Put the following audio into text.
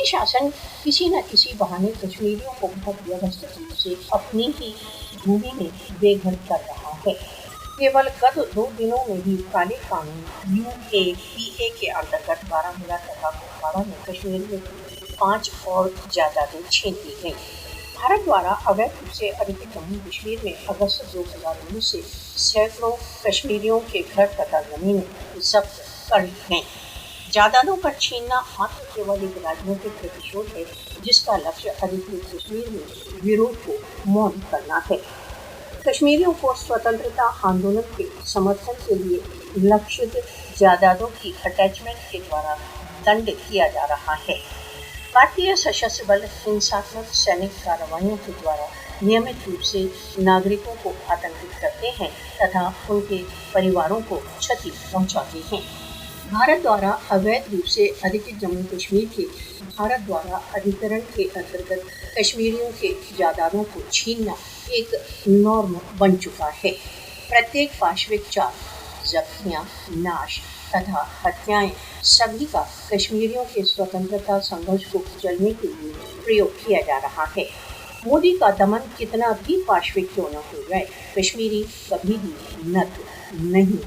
मोदी शासन किसी न किसी बहाने कश्मीरियों को बहुत व्यवस्थित रूप से अपनी ही भूमि में बेघर कर रहा है। केवल गत 2 दिनों में ही काले कानून UAPA के अंतर्गत बारामूला तथा कुपवाड़ा में कश्मीरियों की 5 और जायदादें छीन ली गईं। भारत द्वारा अवैध रूप से अधिकृत जम्मू कश्मीर में अगस्त 2019 से सैकड़ों कश्मीरियों के घर तथा जमीनें जब्त कर ली गईं। जायदादों पर छीनना मात्र केवल एक राजनीतिक प्रतिशोध है, जिसका लक्ष्य अधिकृत कश्मीर में विरोध को मौन करना है। कश्मीरियों को स्वतंत्रता आंदोलन के समर्थन के लिए लक्षित जायदादों की अटैचमेंट के द्वारा दंड किया जा रहा है। भारतीय सशस्त्र बल हिंसात्मक सैनिक कार्रवाइयों के द्वारा नियमित रूप से नागरिकों को आतंकित करते हैं तथा उनके परिवारों को क्षति पहुंचाते हैं। भारत द्वारा अवैध रूप से अधिकृत जम्मू कश्मीर के भारत द्वारा अधिकरण के अंतर्गत कश्मीरियों के जायदादों को छीनना एक नॉर्म बन चुका है। प्रत्येक पाशविक चाल, जब्तियां, नाश तथा हत्याएं सभी का कश्मीरियों के स्वतंत्रता संघर्ष को कुचलने के लिए प्रयोग किया जा रहा है। मोदी का दमन कितना भी पाशविक क्यों न हो जाए, कश्मीरी कभी भी नत नहीं